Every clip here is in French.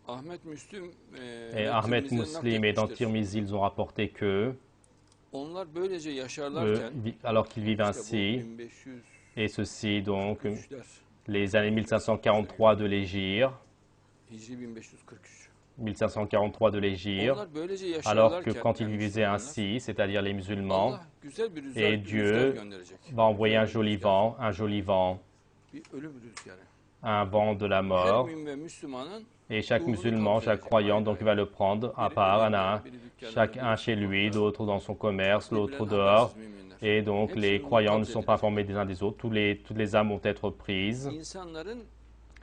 Ahmet Müslüm Et ve Ahmet Tirmizi'den Muslim et dans nakletmiştir. Tirmizi, ils ont rapporté que, Onlar böylece yaşarlarken alors qu'ils vivent işte bu ainsi, 1543'ler et ceci donc les années 1543 de l'Hégire, Hicri 1543. 1543 de l'Hégire, Onlar böylece alors que yaşarlarken quand ils yani vivaient Müslümanlar ainsi, c'est-à-dire les musulmans, Allah güzel bir et rüzgar Dieu gönderecek. va envoyer Güzel bir rüzgar, un joli vent, bir ölüm rüzgarı. un vent de la Her mort, mümin ve Müslümanın et chaque ruhunu musulman, kabz chaque edecek. croyant, Ayrı donc il ayrı. va le prendre à Biri part, un à evinde, un, biri dükkanında, chacun biri chez lui, sokakta. l'autre dans son commerce, l'autre Birbirinden dehors, habersiz müminler. et donc les Hepsinin ruhu croyants ne kabz sont pas edilecek. informés des uns des autres, toutes les âmes vont être prises, İnsanların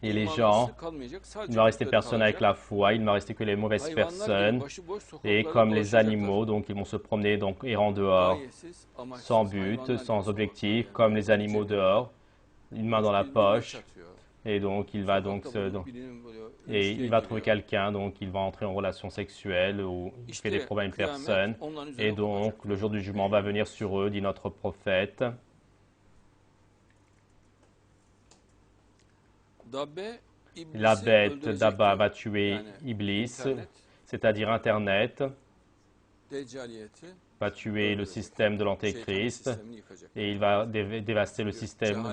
et les imanı gens, aslı kalmayacak. il Sadece ne va rester kötüleri personne avec kalacak. la foi, il ne va rester que les mauvaises Hayvanlar gibi personnes, başıboş et sokaklarda comme les dolaşacaklar. animaux, donc ils vont se promener, donc errant dehors, Gayesiz, amaçsız sans but, hayvanlar sans gibi objectif, sokaklarda comme les yani. animaux dehors, une main dans la Birbirine poche, çatıyor. et donc il va donc Sokakta se, bulup birinin buluyor, et ilişkiye il va trouver giriyor. quelqu'un, donc il va entrer en relation sexuelle ou il fait des İşte problèmes à une kıyamet personne, onların et üzerine donc kopacak. le jour du jugement va venir sur eux, dit notre prophète. Dabbe La iblisi bête öldürecek d'Abba diyor. va tuer Yani Iblis, internet, c'est-à-dire Internet, deccaliyeti, va tuer le système de şeytanın l'Antéchrist, sistemini yıkacak. et il va dévaster le système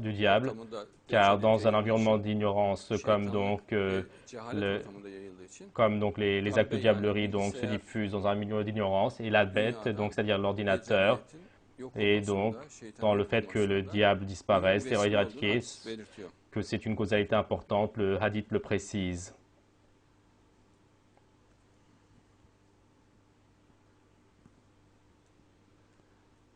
du diable, ortamında car deccaliyet dans un yayıldığı environnement için, d'ignorance şeytanlık ve cehalet le- ortamında yayıldığı için comme donc les actes de diablerie donc, se bilgisayar, diffusent dans un milieu d'ignorance, et la bête, dünyada donc c'est-à-dire l'ordinateur, deccaliyetin yok et donc olmasında, şeytanın dans le yok fait que le olmasında diable disparaisse, bir c'est vesile olduğunu éradiqué, hadis belirtiyor. que c'est une causalité importante, le hadith le précise.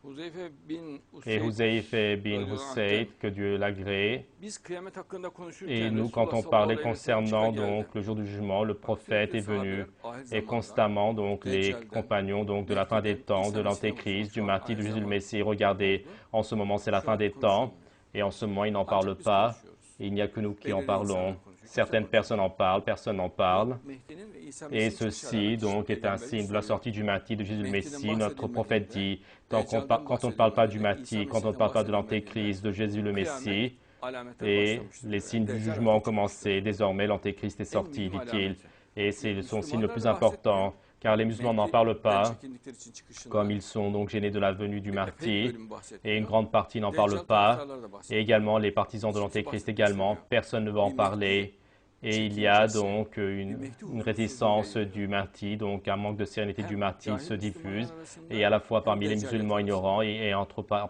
Huzeyfe bin Et Useyd, Huzayf bin radıyallahu Husayd, que Dieu l'agrée, biz kıyamet hakkında et konuşurken nous, quand Resulullah on sallallahu parlait aleyhi ve sellem çıka concernant geldi. donc le jour du jugement, le prophète est venu, Ahir et zamanda constamment donc les Deccal'den, compagnons donc de la fin des temps, de l'Antéchrist, du martyr de Jésus le Messie, regardez, en ce moment c'est la fin des temps, et en ce moment ils n'en parlent Ancak biz pas, konuşuyoruz. et il n'y a que nous qui en Belirli parlons. insanlar konuşuyor. Certaines Kimse personnes en parlent, personne n'en parle. Mehdi'nin ve İsa Et Mesih'in çıkış ceci alameti. donc est un Peygamberimiz signe de la söylüyor. sortie du Mahdi de Jésus le Mehdi'den Messie. Notre prophète dit, Deccal'den quand on ne parle pas du bahsedilmediğinde, Mahdi, quand on ne İsa parle pas de Mesih'ten l'Antéchrist, de Jésus le Messie, kıyamet alametler et başlamıştır. les signes du Deccal jugement ont artık commencé. Désormais, l'Antéchrist est en sorti, mühim dit-il. alameti. Et c'est son signe le plus Müslümanlar da important, car les musulmans n'en parlent Mehdi'den pas, çekindikleri için çıkışında comme ils sont donc gênés de la venue du epey martyr, bölüm bahsetmiyor. et une grande partie n'en parle Deccal pas. taraftarları da Et bahsediyor. également les partisans de l'Antéchrist également, personne ne va en parler. Et il y a donc une réticence du martyr, donc un manque de sérénité du martyr se diffuse, et à la fois parmi les musulmans ignorants et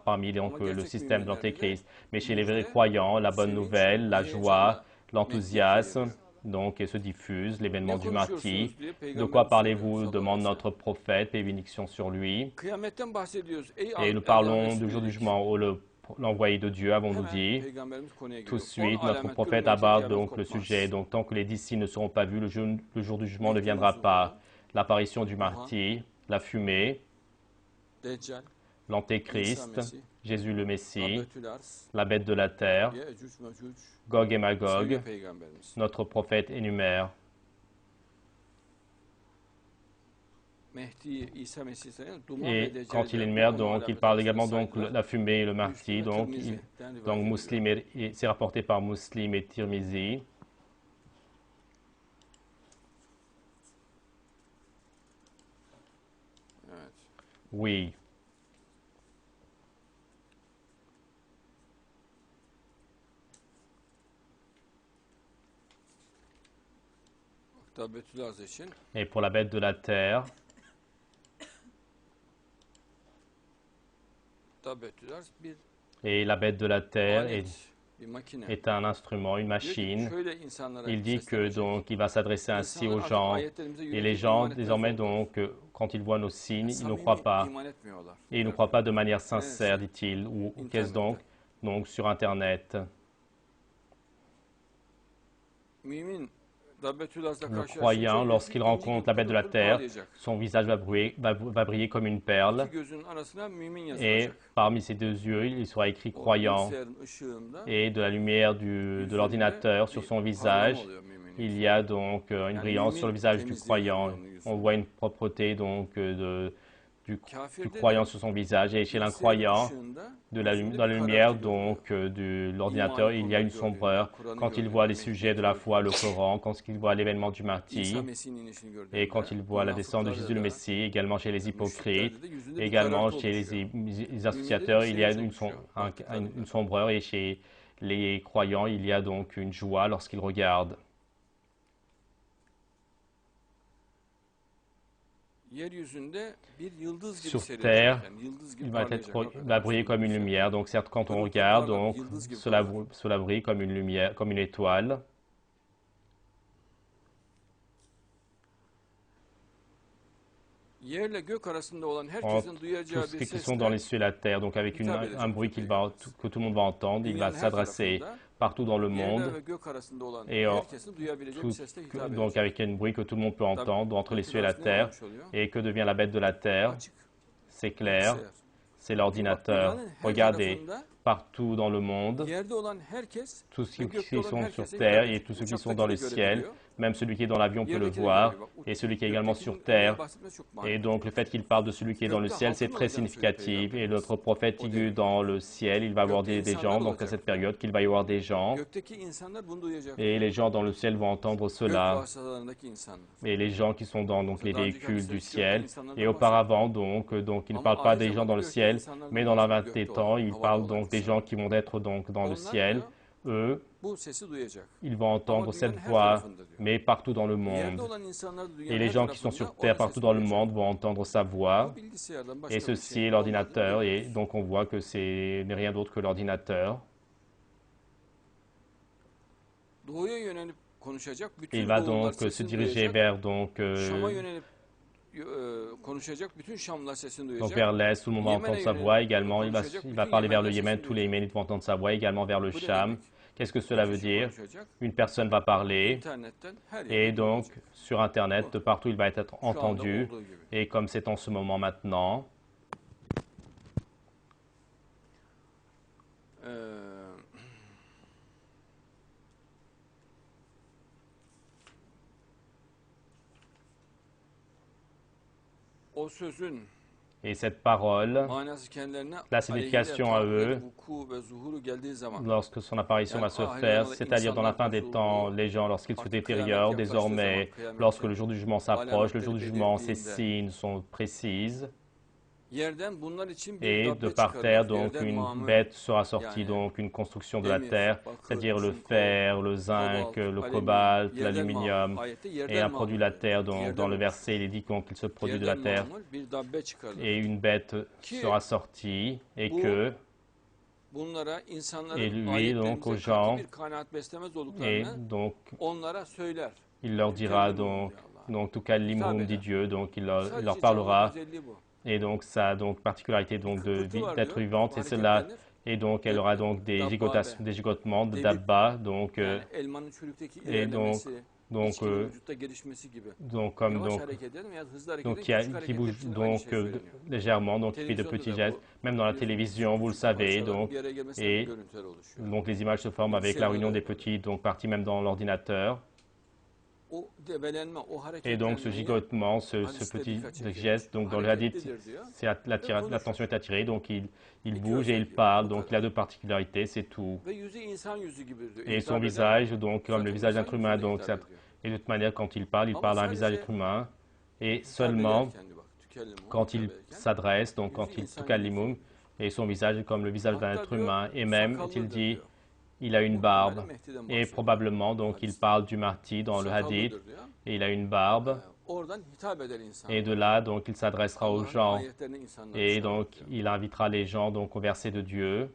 parmi donc, le système de l'Antéchrist. Mais chez les vrais croyants, la bonne nouvelle, la joie, l'enthousiasme, donc et se diffuse, l'événement du martyr. De quoi parlez-vous demande notre prophète, paix et bénédiction sur lui. Kıyametten bahsediyoruz. Et nous parlons du jour du jugement où l'envoyé de Dieu, avons-nous Hemen dit. Peygamberimiz konuya Tout de giriyor. suite, On notre alamet prophète görülmeyecek, aborde kıyamet donc le kopmaz. sujet. Donc, tant que les disciples ne seront pas vus, le jour du jugement ne viendra pas. L'apparition du martyr, la fumée, Deccal, l'Antéchrist, Jésus le Messie, Abdül Ars, la bête de la terre, Yecüc Mecüc, Gog et Magog, sevgili Peygamberimiz. notre prophète énumère. Mehdi, İsa Mesih sayın, duman Et ve Deccal quand il diyor. énumère, Bu donc, il alamet parle arasında également donc saygılar. la fumée et le martyr. Müslüm ve Donc, Tirmizi'den rivayet donc ediliyor. Muslim c'est rapporté par Muslim et Tirmizi. Evet. Oui. Hatta Betül Arz için Et pour la bête de la terre, hatta Betül Arz bir et la bête de la terre alet, bir makine. est un instrument, une Diyor ki, machine. şöyle insanlara Il dit que seslenecek. donc il va s'adresser ainsi aux İnsanlar artık gens, ayetlerimize et yönelik les gens iman etmez désormais oldular. donc quand ils voient nos signes, ils ne Samimi croient pas, iman etmiyorlar. et ils ne croient pas de manière sincère, dit-il. Ou qu'est-ce donc? Donc sur Internet. Mümin Dabbetül Arz'la Le karşılaşınca croyant, lorsqu'il inci rencontre la bête de la pırıl pırıl terre, parlayacak. son visage va briller comme une perle, İki gözünün arasına mümin et yazılacak. parmi ses deux yeux, il sera écrit O croyant, bilgisayarın ışığında et de la lumière de l'ordinateur sur son visage, parlama oluyor müminin. il y a donc une brillance sur le visage du croyant. On voit une propreté donc du croyant sur son visage. Et chez l'incroyant, dans la lumière donc de l'ordinateur, il y a une sombreur. Quand il voit les sujets de la foi, le Coran, quand il voit l'événement du martyr, et quand il voit la descente de Jésus le Messie, également chez les hypocrites, également chez les associateurs, il y a une sombreur, et chez les croyants, il y a donc une joie lorsqu'ils regardent. Sur terre, il va briller comme une lumière. Donc certes, quand on regarde, donc, cela brille comme une lumière, comme une étoile. Entre tous ceux qui sont dans les cieux et la terre, donc avec un bruit que tout le monde va entendre, il va s'adresser partout dans le monde, et donc avec un bruit que tout le monde peut entendre entre les cieux et la terre. Et que devient la bête de la terre? C'est clair, c'est l'ordinateur. Regardez, partout dans le monde, tous ceux qui sont sur terre et tous ceux qui sont dans le ciel, même celui qui est dans l'avion peut le voir, et celui qui est également sur terre. Et donc le fait qu'il parle de celui qui est dans le ciel, c'est très significatif. Et notre prophète dit dans le ciel, il va y avoir des gens, donc à cette période, qu'il va y avoir des gens, et les gens dans le ciel vont entendre cela. Et les gens qui sont dans donc, les véhicules du ciel. Et auparavant, donc il ne parle pas des gens dans le ciel, mais dans la fin des temps, il parle donc des gens qui vont être donc dans le ciel. Eux, ils vont entendre cette voix, mais partout dans le monde. Et les gens qui sont sur terre, partout dans le monde, vont entendre sa voix. Et ceci est l'ordinateur. Et donc on voit que ce n'est rien d'autre que l'ordinateur. Il va donc se diriger vers vers l'Est, tout le monde va entendre sa voix. Également, il va parler vers le Yémen, tous les Yéménites vont entendre sa voix. Également vers le Cham. Qu'est-ce que cela veut dire? Une personne va parler, et donc sur Internet, de partout il va être entendu. Et comme c'est en ce moment maintenant, et cette parole, la signification à eux, lorsque son apparition va se faire, c'est-à-dire dans la fin des temps, les gens, lorsqu'ils se détériorent, désormais, lorsque le jour du jugement s'approche, le jour du jugement, ces signes sont précises. Et de par terre, donc, une bête sera sortie, donc une construction de la terre, c'est-à-dire le fer, le zinc, le cobalt, l'aluminium, et un produit de la terre. Donc, dans le verset, il est dit qu'il se produit de la terre, et une bête sera sortie, et lui, donc, aux gens, et donc, il leur dira, donc tout cas, l'imoum dit Dieu, donc il leur parlera. Et donc, ça a donc particularité donc d'être vivante, c'est cela. Et donc, elle aura donc des gigotements, de dabba, donc, et qui bouge donc légèrement, donc qui fait de petits gestes, même dans la télévision, vous le savez, et donc les images se forment avec la réunion des petits donc parties même dans l'ordinateur. Et donc ce gigotement, ce petit geste, donc dans le hadith, l'attention est attirée, donc il bouge et il parle, donc il a deux particularités, c'est tout. Et son visage, donc comme le visage d'un être humain, donc, et de toute manière quand il parle d'un visage d'être humain, et seulement quand il s'adresse, donc quand il tukallimum, et son visage est comme le visage d'un être humain, et même, il dit, il a une barbe, et probablement, donc, il parle du Mahdi dans le hadith, et il a une barbe, et de là, donc, il s'adressera aux gens, et donc, il invitera les gens, donc, au verset de Dieu,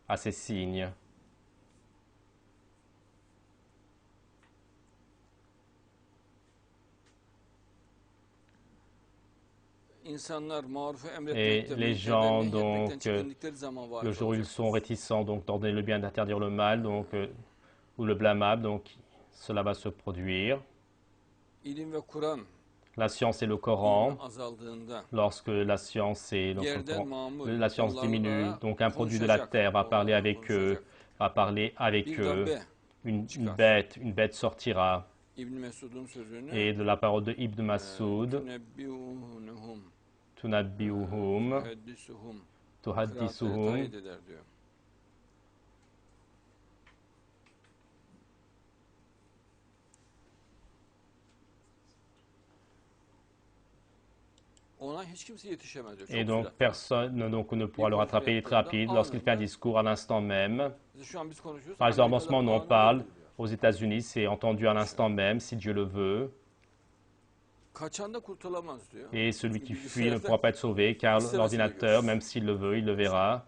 à ces signes. Et les gens, donc, le jour où ils sont réticents donc d'ordonner le bien, d'interdire le mal, donc, ou le blâmable, donc cela va se produire. La science et le Coran, lorsque la science diminue, donc un produit de la terre va parler avec eux, une bête sortira. Et de la parole de Ibn Mas'ud, tunabbiuhum, Müeddisuhum. Kıraatleri tuhaddisuhum. tayit eder diyor. Ona hiç kimse yetişemez diyor. Et Çok donc sürat. personne donc, ne pourra le rattraper, il est très rapide. Lorsqu'il fait un discours à l'instant même, Mesela şu an biz konuşuyoruz. par exemple en ce Amerika'da moment on en anında parle, duyuluyor. aux États-Unis c'est entendu à l'instant même, si Dieu le veut. Kaçan da kurtulamaz diyor. Et celui qui fuit ne Bilgisayarda pourra pas être sauvé, car istemese de l'ordinateur, görür. même s'il le veut, il le verra,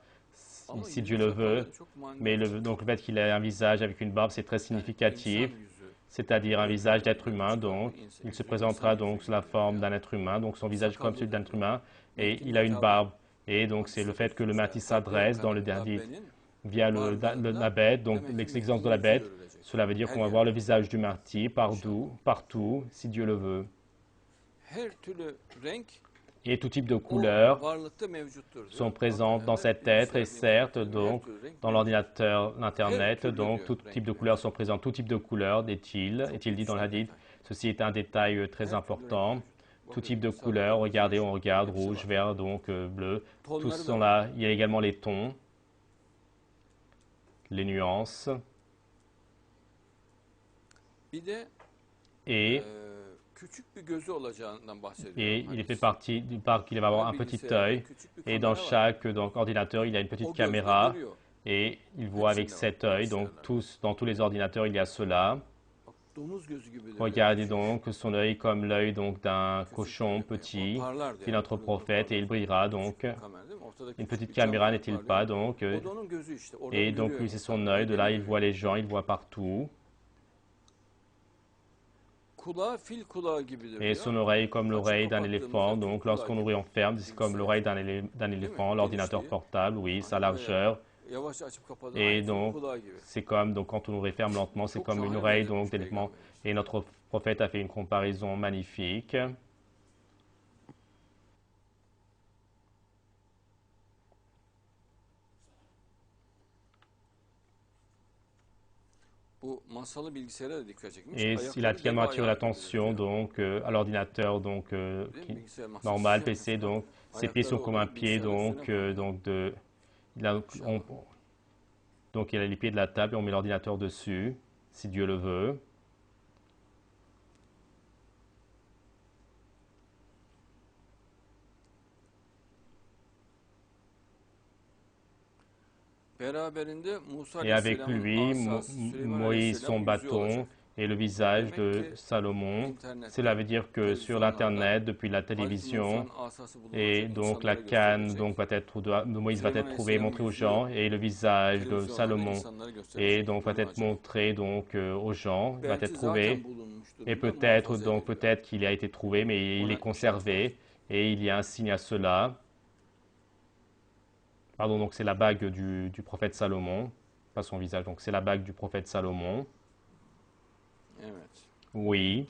Ama si yüz Dieu le veut. yaparları çok manidar. Mais donc le fait qu'il ait un visage avec une barbe, c'est très Yani significatif, insan yüzü. c'est-à-dire un visage d'être humain. Donc il se présentera donc sous la forme d'un être humain, donc son visage comme celui d'un être humain, et il a une barbe. Et donc c'est le fait que le Mahdi s'adresse dans le dernier via la bête, donc l'existence de la bête. Cela veut dire qu'on va voir le visage du Mahdi partout, si Dieu le veut. Her türlü renk Et tout type de o couleurs varlıkta mevcuttur diyor. sont présentes dans cet être et certes donc dans l'ordinateur, l'internet, donc tout type de couleurs sont présentes, tout type de couleurs, est-il dit dans le hadith. Ceci est un détail très important. Tout type de couleurs, regardez, on regarde, rouge, vert, donc bleu, tous sont là. Il y a également les tons, les nuances Bir de et küçük bir gözü olacağından bahsediyor. il fait partie du parc, il va avoir un petit œil et dans chaque donc, ordinateur il y a une petite caméra et il voit avec cet œil, donc dans tous les ordinateurs il y a cela. Domuz gözü gibidir. Regardez donc son œil comme l'œil donc d'un cochon petit, Parlar diyor. qui est notre prophète et il brillera donc. Kamera değil mi? Ortadaki Une petite küçük bir cam caméra n'est-il parlıyor. pas donc O da onun gözü işte. Oradan et donc görüyor lui c'est insan. son œil, de là il voit les gens, il voit partout. Kulağı fil kulağı gibidir Et diyor. son oreille comme l'oreille d'un éléphant, donc lorsqu'on ouvre et on ferme, c'est comme l'oreille d'un éléphant, l'ordinateur portable, oui, sa largeur. Yavaş açıp kapadığında Et aynı fil donc kulağı gibi. c'est comme donc quand on ouvre et ferme lentement, c'est comme une oreille donc d'éléphant. Et notre prophète a fait une comparaison magnifique. Bu masalı bilgisayara da dikkat çekmiş. Et il a Ayakları également deve attiré ayağı l'attention gibidir diyor. donc à l'ordinateur donc Değil mi? Bilgisayar masası normal siyah PC mesela. donc ses pieds sont Ayakları comme un olan pied bilgisayarın donc üstüne koyuyor. il a, donc il a les pieds de la table et on met l'ordinateur dessus si Dieu le veut. Beraberinde Musa Et avec Aleyhisselam'ın lui, asası, Süleyman Moïse, Aleyhisselam'ın son yüzüğü bâton olacak. et le visage Demek de ki Salomon. internette, Cela veut dire que sur l'Internet, depuis la télévision, Musa'nın asası et bulunacak, donc la insanlara canne gösterilecek. donc, de Moïse va être trouvée, montrée aux gens, et le visage de Televizyonlarda Salomon insanlara et gösterilecek, donc va être bulunacak. montré donc aux gens, va Belki être zaten trouvé. bulunmuştur. Et da peut-être muhafaza donc ediliyor. peut-être qu'il a été trouvé, mais il est conservé et il y a un signe à cela. Pardon, donc c'est la bague du prophète Salomon, pas son visage, donc c'est la bague du prophète Salomon. Evet. Oui.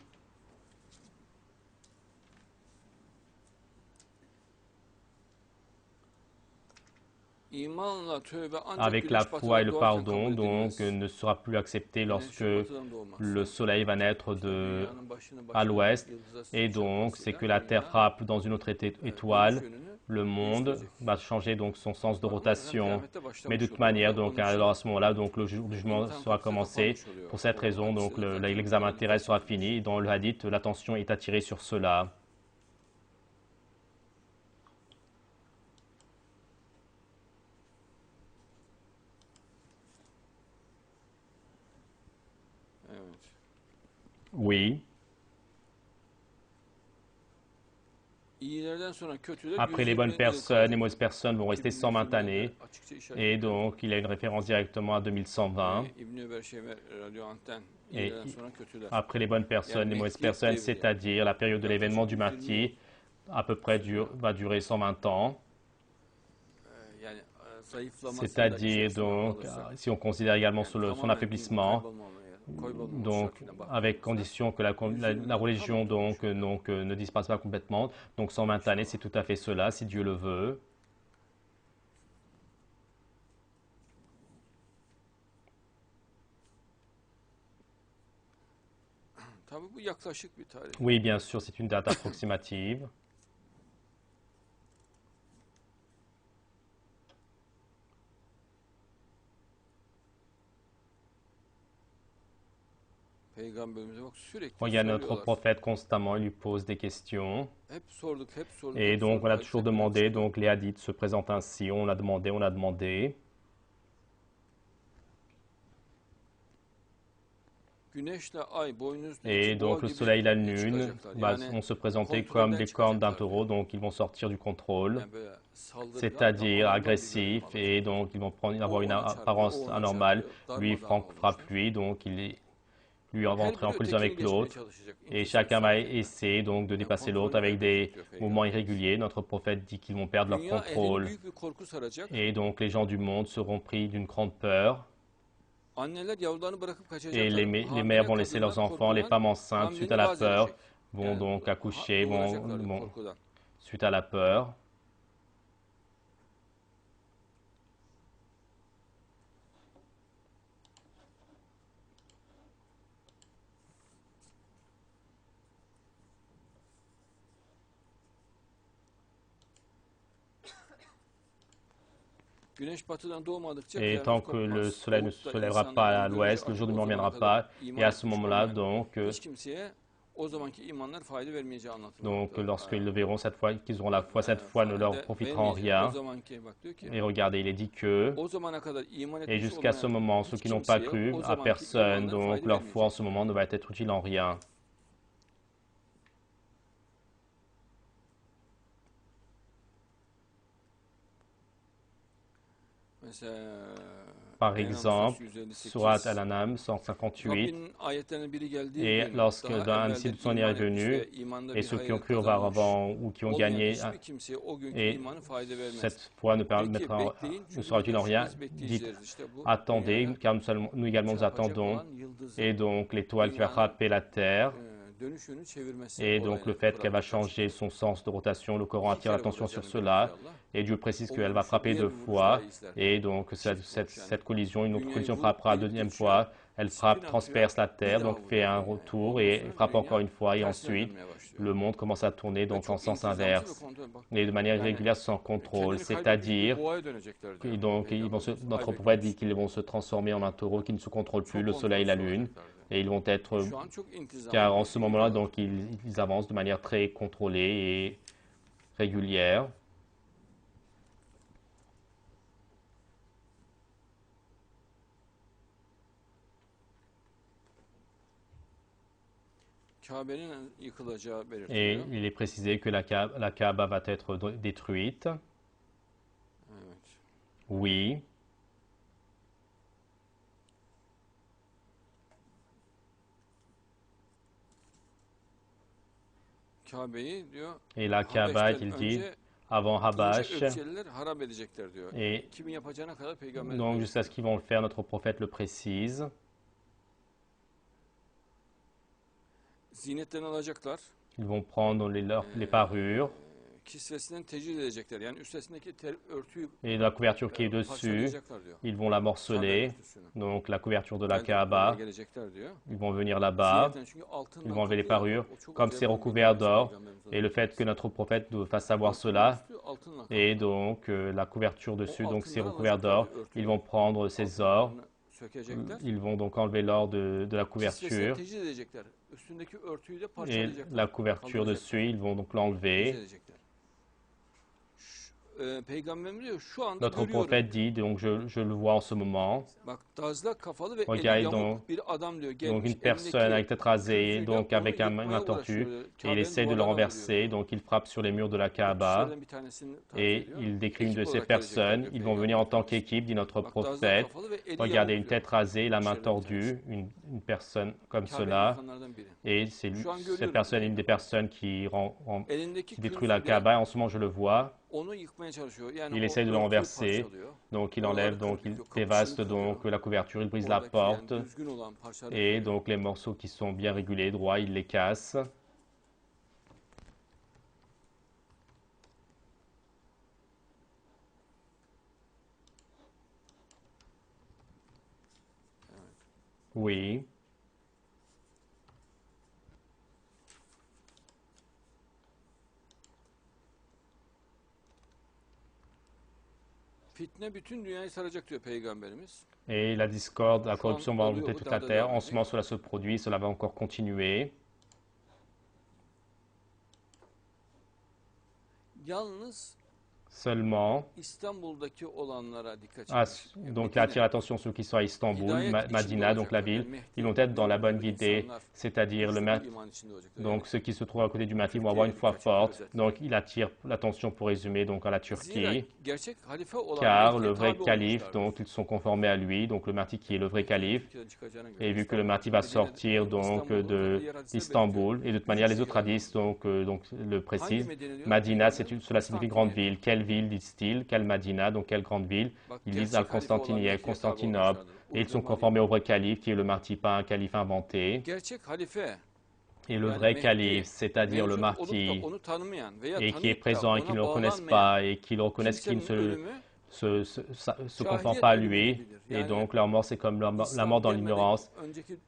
İmanla tövbe ancak Avec la güneş foi et batıdan le doğarken pardon, kabul donc edilmez. ne sera plus accepté lorsque Güneşin batıdan doğması, le soleil va naître dünyanın başını à başına l'ouest. yıldıza Et donc, c'est çarpmasıyla que la Terre dünya, frappe dans une autre étoile. dönüş yönünü Le monde değiştirecek. va changer donc son sens de Ama rotation. kıyamette Mais başlamış de toute oluyor. manière, Onun donc için alors à ce moment-là, donc le jugement imtihan sera kapısı commencé. kapanmış oluyor. Pour cette O raison, donc hadiste zaten l'examen bundan terrestre sera bahsedilmiş. fini. Dans le hadith, l'attention est attirée sur cela. Evet. Oui. İyilerden sonra kötüler Après les bonnes 120 yıl personnes, les kalacak. mauvaises personnes vont rester 120 années. Açıkça işaret Et ediyor. donc, il a une référence directement à 2120. İbn-i Ömer Şemer radyo anten. Et İyilerden sonra kötüler. après les bonnes personnes, les mauvaises personnes, c'est-à-dire la période de l'événement du Mahdi, à peu près va durer 120 ans. Yani zayıflamasında C'est-à-dire içerisine donc, alırsa, si on considère également son tamamen din affaiblissement, kaybolmama donc şartına bakılırsa, avec condition que la religion donc ne disparaisse pas complètement. Donc 120 années, c'est tout à fait cela, si Dieu le veut. tabii bu yaklaşık bir tarih. Oui, bien sûr, c'est une date approximative. peygamberimize bak sürekli Regarde notre soruyorlar. prophète constamment, il lui pose des questions. Hep sorduk, hep sorduk. Et hep donc sorduk. on a Hadis toujours hep öyle demandé, çıktı. donc les hadiths se présentent ainsi, on a demandé, on a demandé. Güneşle ay boynuzlu Et iki boğa donc le gibi soleil et la lune çıkacaklar. Yani vont se présenter comme kontrolden des cornes d'un çıkacaklar taureau, diyor. donc ils vont sortir du contrôle, Yani böyle saldırgan, c'est-à-dire damardan bir agressifs, görünüm et alacak. donc ils vont prendre, O avoir une ona çarpıyor, apparence o ona anormale. çarpıyor. Lui Darmadağın frappe olacak. lui, donc lui va Her entrer en biri collision ötekini avec geçmeye l'autre. çalışacak. Et İnkisar chacun va sürekli. essayer donc de Yani dépasser l'autre kontrolünü avec des kaybedecek diyor mouvements Peygamberimiz. irréguliers. Notre prophète dit qu'ils vont perdre leur Dünya ehlini contrôle. büyük bir korku saracak. Et donc les gens du monde seront pris d'une grande peur. Anneler yavrularını bırakıp Et kaçacaklar. les Hamile mères vont laisser leurs kadınlar enfants, les korkudan femmes enceintes, suite à hamleni la vaz peur, edecek. vont Yani donc accoucher, doğuracaklar vont, korkudan. suite à la peur. Güneş batıdan doğmadıkça Et kıyamet tant que kopmaz. le soleil ne se Doğup da lèvera insanların pas à gönlü l'ouest, le açık, jour du o jour ne zamana viendra kadar pas. iman Et à ce etmiş moment-là, olmayan donc, hiç kimseye o zamanki imanlar fayda vermeyeceği anlatılmakta. donc lorsqu'ils le verront cette fois, qu'ils auront la foi, cette foi ne leur profitera en O rien. zamanki bak diyor ki Et regardez, il est dit que, o zamana kadar iman et etmiş jusqu'à ce olmayan moment, ceux hiç qui n'ont pas kimseye cru o à zamanki personne, imanlar donc fayda leur foi en vermeyecek. ce moment ne va être utile en rien. Mesela Par En'am exemple, suresi 158, Surat Al-An'am 158, Rabbinin ayetlerinin biri geldiği et gün lorsque daha un evvelden disciple son est iman etmiş venu, ve imanda et bir ceux qui ont hayır cru kazanmış auparavant ou qui ont olmayan gagné, hiçbir kimseye o günkü et imanı fayda vermez. cette foi ne Peki bekleyin ne çünkü sera utile en rien, biz dites bekleyeceğiz. İşte bu attendez, dünyaya car nous également nous çarpacak attendons. olan yıldızın Et donc l'étoile qui va dünyanın frapper la terre, dönüş yönü çevirmesi et donc olayını le fait qu'elle va Kur'an'da changer açıklıyor. son sens de rotation, le Coran İki attire kere l'attention sur vuracağını cela, belirtiyor Allah. et Dieu précise O qu'elle va vuruşu frapper diğer deux bir vuruş fois, daha izler. et donc cette collision, une autre Dünyayı collision vurup frappera gelip deuxième geçiyor. fois, elle frappe, Spin transperce la atıyor, bir terre, daha donc fait vuruyor un dünyaya. retour, Ondan et sonra frappe encore dünya une fois, et tersine ensuite dönmeye başlıyor. le monde commence à tourner Ve donc en çok sens intizamlı ve inverse, kontrol. Bak, et de manière yani irrégulière sans contrôle, kendini kaybetmiş bir c'est-à-dire, boğaya dönecekler diyor. et donc notre prophète dit qu'ils vont se transformer en un taureau qui ne se contrôle plus, le soleil et la lune, et ils vont être, Şu an çok intizamlı. car en ce moment-là, donc ils avancent de manière très contrôlée et régulière. Kabe'nin yıkılacağı Et belirtiliyor. il est précisé que la Kaaba va être détruite. Evet. Oui. Kabe'yi diyor Et la Kaaba, Habeş'ten il dit, önce avant Habash, Ökçeliler harap edecekler diyor. et Kimin yapacağına kadar peygamber donc diyor. jusqu'à ce qu'ils vont le faire, notre prophète le précise. Zinetlerini alacaklar. Ils vont prendre les parures Kisvesinden tecrid edecekler. Yani üstesindeki örtüyü et la couverture qui est dessus, parçalayacaklar diyor. ils vont la morceler. Kabe örtüsünü. Donc la couverture de la Belki Kaaba, oraya gelecekler diyor. ils vont venir là-bas, Zinetten çünkü altından ils vont enlever les kaplı ya, parures, o çok comme acayip c'est bir recouvert bilgi d'or, Peygamberimiz et le fait que notre prophète nous fasse savoir Altından cela, üstü, altından kaplı. et donc la couverture dessus, donc c'est recouvert d'or, Altınları ils vont prendre ces ors, altınlarını sökecekler. ils vont donc enlever l'or de la Kisvesinden couverture, tecrid edecekler. Üstündeki örtüyü de et parçalayacaklar. la couverture kaldıracaklar, dessus, ils vont donc tecrid l'enlever. edecekler. Peygamberimiz diyor şu anda Notre görüyorum. prophète dit, donc je le vois en ce moment, Bak dazlak kafalı ve eli Regarde yamuk donc- bir adam diyor. donc Gelmiş une personne avec tête rasée, donc avec une main tordue, et il essaie de le renverser, donc il frappe sur les murs de la Kaaba, et il décrit une de ces personnes, ils vont venir en tant qu'équipe, dit notre prophète. Regardez, une tête rasée, la main tordue, une personne comme cela, et cette personne est une des personnes qui détruit la Kaaba, et en ce moment je le vois, il essaie de le renverser, donc il enlève, donc il dévaste donc la couverture, il brise la porte, et donc les morceaux qui sont bien régulés, droits, il les casse. Oui. Fitne bütün dünyayı saracak diyor Peygamberimiz. Et la discorde, la corruption va envoûter toute la terre. En ce moment, cela se produit, cela va encore continuer. Yalnız Seulement, İstanbul'daki olanlara dikkat çekmiş. donc il attire l'attention ceux qui sont à Istanbul, Madina, donc la ville, ils vont être dans la bonne guidée, c'est-à-dire donc ceux qui se trouvent à côté du Mahdi vont avoir une foi forte. Donc il attire l'attention pour résumer donc à la Turquie, car le vrai calife, donc ils sont conformés à lui, donc le Mahdi qui est le vrai calife. Et vu que le Mahdi va sortir donc d'Istanbul, et de toute manière les autres hadiths donc le précisent, Madina, cela signifie grande ville. Quelle ville disent-ils? Quelle Madina, donc quelle grande ville? Ils disent Al-Constantiniye, Constantinople, et ils sont conformés au vrai calife qui est le Mahdi, pas un calife inventé. Et le vrai calife, c'est-à-dire le Mahdi, et qui est présent et qui ne le reconnaissent pas, et qui le reconnaissent qui ne se conforme pas à lui, et donc leur mort c'est comme la mort dans l'ignorance,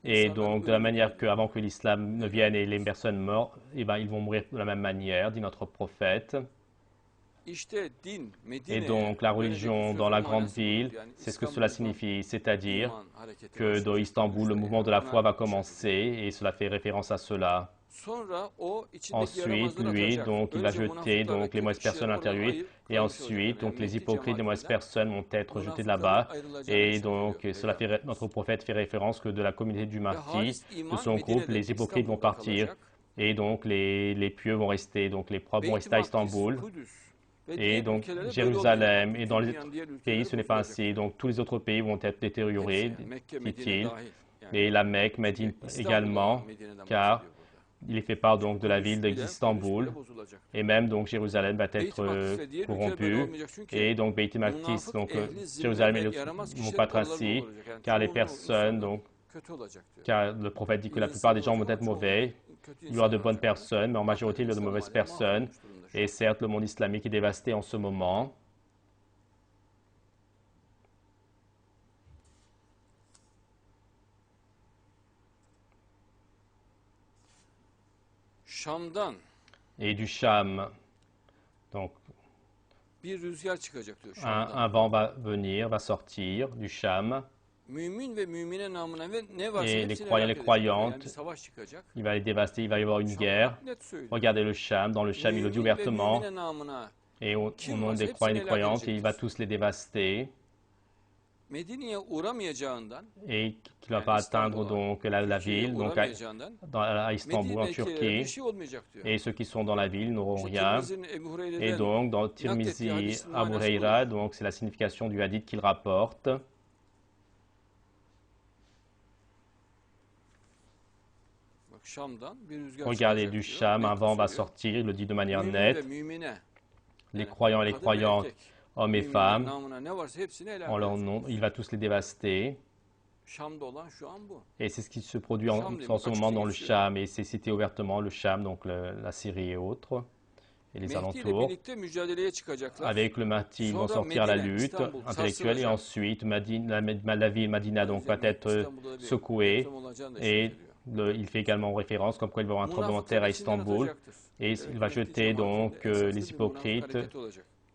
et donc de la manière qu'avant que l'islam ne vienne et les personnes meurent, eh ben, ils vont mourir de la même manière, dit notre prophète. Et donc la religion dans la grande ville, c'est ce que cela signifie, c'est-à-dire que dans Istanbul, le mouvement de la foi va commencer, et cela fait référence à cela. Ensuite, lui, donc, il va jeter donc, les mauvaises personnes à l'intérieur, et ensuite, donc, les hypocrites des mauvaises personnes vont être jetés là-bas. Et donc, notre prophète fait référence que de la communauté du Mahdi, de son groupe, les hypocrites vont partir, et donc les pieux vont rester, donc les propres vont rester à Istanbul. Et donc, Jérusalem, et dans les autres pays, ce n'est pas ainsi. Donc, tous les autres pays vont être détériorés, dit-il. Et la Mecque, Médine également, car il est fait part donc de la ville d'Istanbul, et même donc Jérusalem va être corrompue, et donc Beit el-Maqdis, donc Jérusalem ne vont pas être ainsi, car les personnes, donc, car le prophète dit que la plupart des gens vont être mauvais, il y aura de bonnes personnes, mais en majorité il y a de mauvaises personnes, et certes le monde islamique est dévasté en ce moment. Et du Cham, donc un vent va venir, va sortir du Cham, et les croyants et les croyantes, il va les dévaster, il va y avoir une guerre. Regardez le Cham, dans le Cham il le dit ouvertement, et au nom des croyants et des croyantes, et il va tous les dévaster. Et qu'il ne va pas atteindre donc la ville, donc à Istanbul, en Turquie, et ceux qui sont dans la ville n'auront rien. Et donc, dans Tirmizi, Abu Huraira, donc c'est la signification du hadith qu'il rapporte. Regardez du Cham, un vent va sortir, il le dit de manière nette. Les croyants et les croyantes, hommes et femmes, en leur nom, il va tous les dévaster. Et c'est ce qui se produit en ce moment dans le Cham, et c'est cité ouvertement le Cham, donc la Syrie et autres, et les alentours. Avec le Mahdi, ils vont sortir à la lutte intellectuelle, et ensuite la ville Madina donc, va être secouée, et il fait également référence comme quoi il va y avoir un tremblement de terre à Istanbul, et il va jeter donc les hypocrites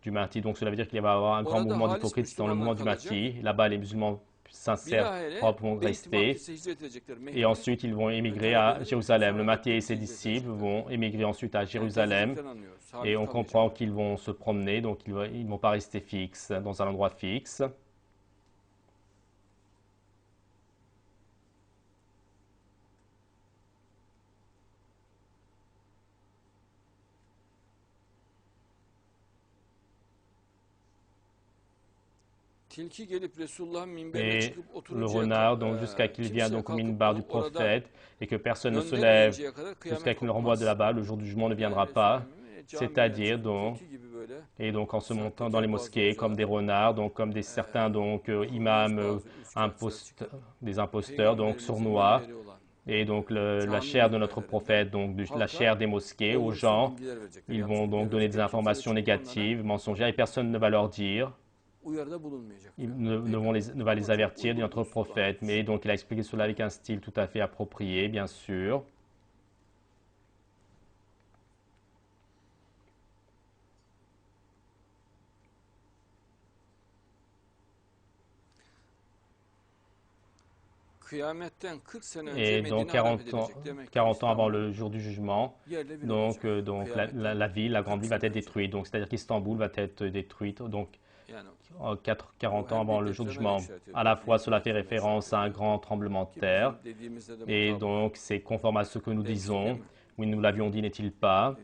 du Mahdi. Donc cela veut dire qu'il va y avoir un grand mouvement d'hypocrites dans le mouvement du Mahdi. Là-bas, les musulmans sincères, propres vont rester. Et ensuite, ils vont émigrer à Jérusalem. Le Mahdi et ses disciples vont émigrer ensuite à Jérusalem. Et on comprend qu'ils vont se promener, donc ils ne vont pas rester fixes dans un endroit fixe. Et le renard, donc jusqu'à qu'il vienne donc au minbar du prophète, et que personne ne se lève jusqu'à qu'il le renvoie de là-bas, le jour du jugement ne viendra pas. C'est-à-dire donc, et donc en se montant dans les mosquées comme des renards, donc comme certains donc imams, des imposteurs, donc sournois, et donc la chair de notre prophète, donc la chair des mosquées aux gens, ils vont donc donner des informations négatives, mensongères, et personne ne va leur dire. Il ne va les avertir de notre prophète, mais donc il a expliqué cela avec un style tout à fait approprié, bien sûr. Et donc 40 ans avant le jour du jugement, donc la ville, la grande ville va être détruite. Donc c'est-à-dire qu'Istanbul va être détruite. Donc 40 ans avant le jour du jugement. À la fois, cela fait référence à un grand tremblement de terre. Et donc c'est conforme à ce que nous disons. Oui, nous l'avions dit, n'est-il pas?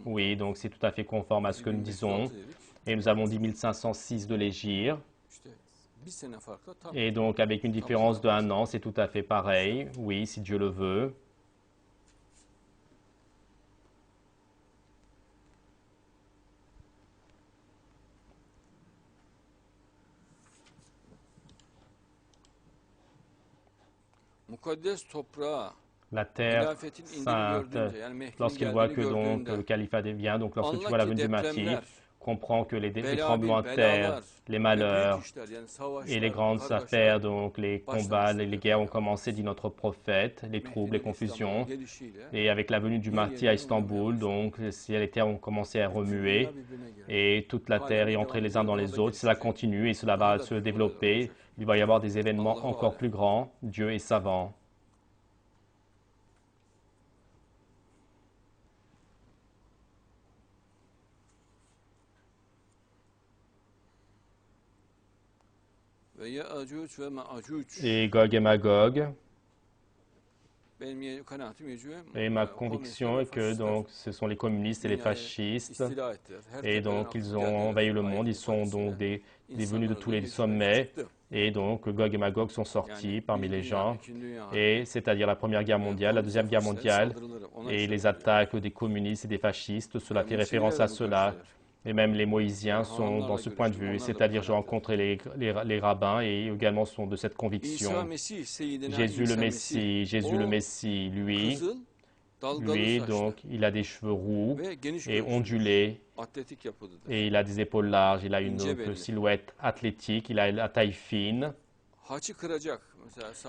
Oui, donc c'est tout à fait conforme à ce que nous disons. Et nous avons dit 1506 de l'Hégire. Et donc, avec une différence de 1 an, c'est tout à fait pareil. Oui, si Dieu le veut. La terre sainte, lorsqu'il voit que donc le califat vient, donc lorsque tu vois la venue du Mahdi, comprend que les tremblements de terre, les malheurs et les grandes affaires, donc les combats, les guerres ont commencé, dit notre prophète, les troubles, les confusions. Et avec la venue du Mahdi à Istanbul, donc ciel et terre ont commencé à remuer et toute la terre est entrée les uns dans les autres. Cela continue et cela va se développer. Il va y avoir des événements encore plus grands. Dieu est savant. Et Gog et Magog. Et ma conviction est que donc, ce sont les communistes et les fascistes. Et donc, ils ont envahi le monde. Ils sont donc des venus de tous les sommets. Et donc, Gog et Magog sont sortis parmi les gens. Et c'est-à-dire la Première Guerre mondiale, la Deuxième Guerre mondiale. Et les attaques des communistes et des fascistes, cela fait référence à cela. Et même les Moïsiens sont dans ce point de vue, c'est-à-dire j'ai rencontré les rabbins et également sont de cette conviction. Jésus le Messie, lui, donc, il a des cheveux roux et ondulés et il a des épaules larges, il a une silhouette athlétique, il a la taille fine.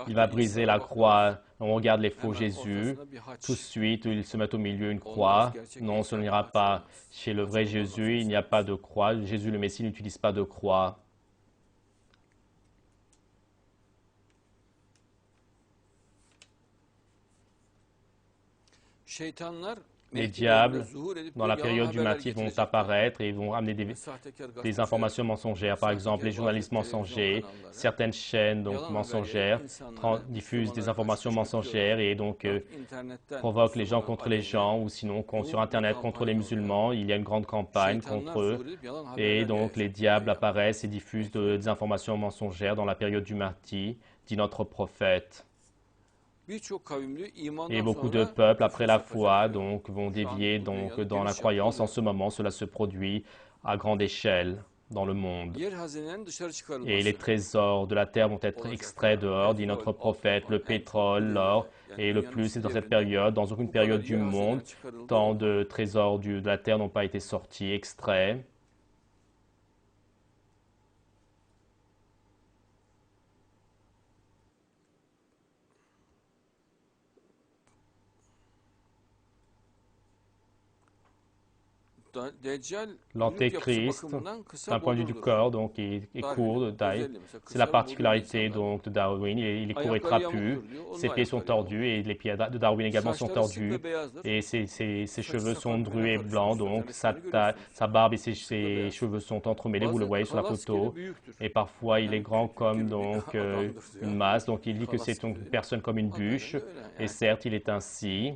Il va briser la croix. On regarde les faux Jésus. Tout de suite, ils se mettent au milieu une croix. Non, ce n'ira pas. Chez le vrai Jésus, il n'y a pas de croix. Jésus le Messie n'utilise pas de croix. Les diables, dans la période du Mahdi, vont apparaître et vont amener des informations mensongères. Par exemple, les journalistes mensongers, certaines chaînes donc, mensongères diffusent des informations mensongères et donc provoquent les gens contre les gens ou sinon sur Internet contre les musulmans. Il y a une grande campagne contre eux et donc les diables apparaissent et diffusent des informations mensongères dans la période du Mahdi, dit notre prophète. Et beaucoup de peuples, après la foi, donc, vont dévier donc, dans la croyance. En ce moment, cela se produit à grande échelle dans le monde. Et les trésors de la terre vont être extraits dehors, dit notre prophète, le pétrole, l'or, et le plus, c'est dans cette période, dans aucune période du monde, tant de trésors de la terre n'ont pas été sortis, extraits. L'antéchrist, d'un point de vue du corps, donc, est court de taille. C'est la particularité donc, de Darwin. Il est court et trapu. Ses pieds sont tordus et les pieds de Darwin également sont tordus. Et ses cheveux sont drus et blancs. Donc, sa barbe et ses cheveux sont entremêlés. Vous le voyez sur la photo. Et parfois, il est grand comme donc, une masse. Donc, il dit que c'est une personne comme une bûche. Et certes, il est ainsi.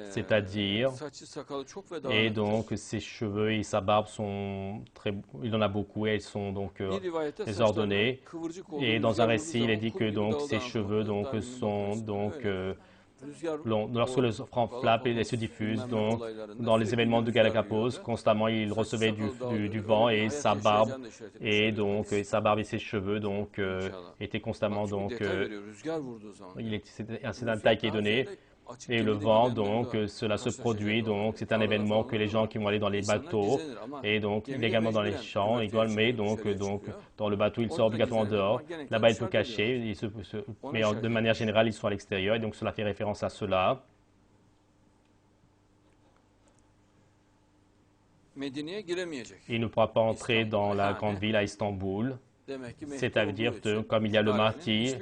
C'est-à-dire, et donc ses cheveux et sa barbe sont très, il en a beaucoup et elles sont donc désordonnées. Et dans un récit, il est dit que donc ses cheveux donc sont donc lorsque le vent flappe et se diffuse donc dans les événements de Galapagos, constamment il recevait du vent et sa barbe et donc sa barbe et ses cheveux donc étaient constamment donc c'est un détail qui est donné. Et le vent, donc, cela se produit, donc, c'est un événement que les gens qui vont aller dans les bateaux, et donc, également dans les champs, mais donc, dans le bateau, ils sont obligatoirement dehors. Là-bas, il peut cacher, mais de manière générale, ils sont à l'extérieur, et donc, cela fait référence à cela. Il ne pourra pas entrer dans la grande ville à Istanbul. C'est-à-dire que comme il y a le martyr,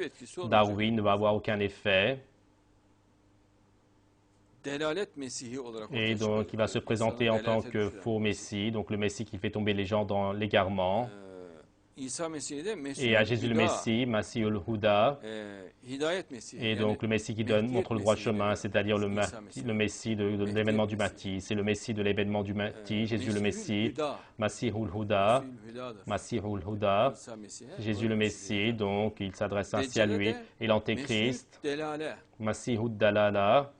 Darwin ne va avoir aucun effet. Et donc, il va se présenter en tant que faux Messie, donc le Messie qui fait tomber les gens dans l'égarement. Et à Jésus le Messie, Masih ul-Huda, et donc le Messie qui montre le droit chemin, c'est-à-dire le Messie de l'événement du Mahdi. C'est le Messie de l'événement du Mahdi, Jésus le Messie, Masih ul-Huda, Masih ul-Huda, Jésus le Messie, donc il s'adresse ainsi à lui. Et l'Antéchrist, Masih ud-Dalala,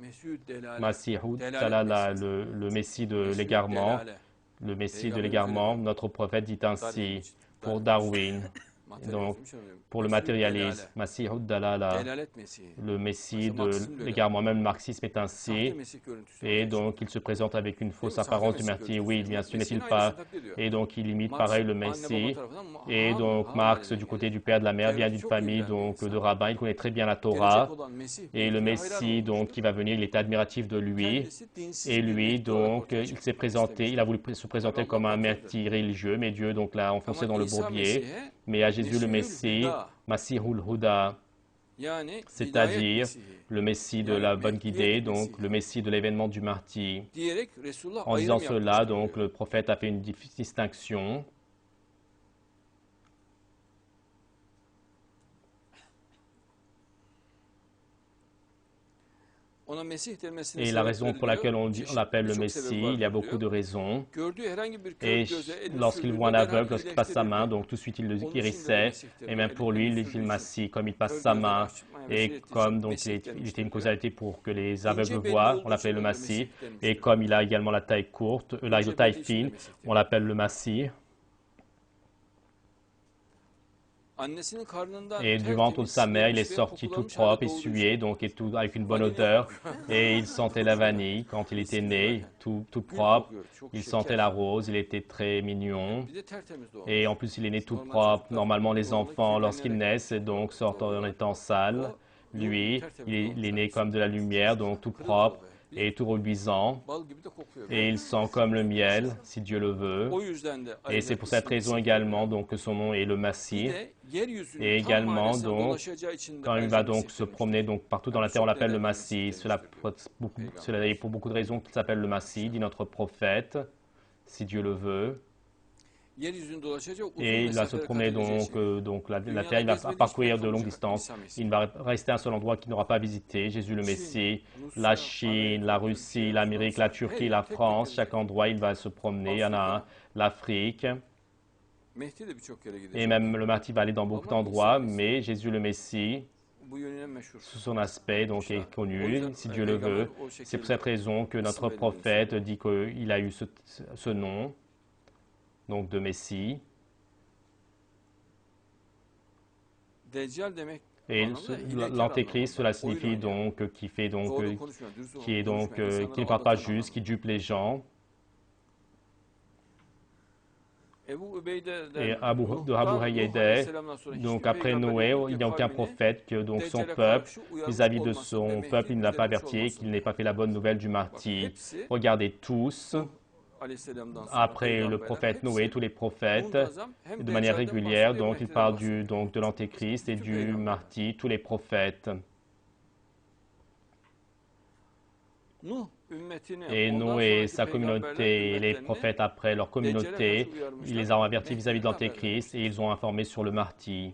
Masih ud-Dalala, le Messie de l'égarement, le Messie de l'égarement, notre prophète dit ainsi pour Darwin, donc pour le matérialisme, Masih ud-Dalala, le Messie de l'égarement, même le marxisme est ainsi, et donc il se présente avec une fausse apparence du martyr, oui, bien sûr, n'est-il pas, et donc il imite pareil le Messie, et donc Marx, du côté du père de la mère, vient d'une famille donc de rabbins, il connaît très bien la Torah, et le Messie donc qui va venir, il est admiratif de lui, et lui donc il s'est présenté, il a voulu se présenter comme un martyr religieux, mais Dieu donc l'a enfoncé dans le bourbier, mais à Jésus le Messie, Masih ul-Huda, c'est-à-dire le Messie de la bonne guidée, donc le Messie de l'événement du martyr. En disant cela, donc le prophète a fait une distinction. Et la raison pour laquelle on l'appelle le Messie, il y a beaucoup de raisons. Et lorsqu'il voit un aveugle, lorsqu'il passe sa main, donc tout de suite il le guérissait. Et même pour lui, il dit le Messie, comme il passe sa main, et comme donc il était une causalité pour que les aveugles voient, on l'appelle le Messie. Et comme il a également la taille courte, la taille fine, on l'appelle le Messie. Et du ventre de sa mère, il est sorti tout propre, essuyé, donc et tout avec une bonne odeur. Et il sentait la vanille quand il était né, tout propre. Il sentait la rose, il était très mignon. Et en plus, il est né tout propre. Normalement, les enfants, lorsqu'ils naissent, donc sortent en étant sales. Lui, il est né comme de la lumière, donc tout propre et tout reluisant, et il sent comme le miel, si Dieu le veut. Et c'est pour cette raison également donc, que son nom est le Messie. Et également, donc, quand il va donc se promener donc, partout dans la terre, on l'appelle le Messie. Cela est pour beaucoup de raisons qu'il s'appelle le Messie, dit notre prophète, si Dieu le veut. Et il va se promener donc la terre, il va parcourir de longues distances. Il ne va rester à un seul endroit qu'il n'aura pas visité. Jésus le Messie, la Chine, la Russie, l'Amérique, la Turquie, la France, chaque endroit il va se promener. Il y en a un, l'Afrique. Et même le Mahdi va aller dans beaucoup d'endroits, mais Jésus le Messie, sous son aspect donc est connu, si Dieu le veut. C'est pour cette raison que notre prophète dit qu'il a eu ce nom. Donc de Messie. Et l'antéchrist, cela signifie donc qui ne parle pas juste, qui dupe les gens. Et Abu Hayyadah, donc après Noé, il n'y a aucun prophète que donc son peuple, vis-à-vis de son peuple, il ne l'a pas averti, qu'il n'ait pas fait la bonne nouvelle du martyr. Regardez tous. Après le prophète Noé, tous les prophètes, de manière régulière, donc il parle de l'Antéchrist et du martyr, tous les prophètes. Et Noé, sa communauté, et les prophètes après leur communauté, ils les ont avertis vis-à-vis de l'Antéchrist et ils ont informé sur le martyr.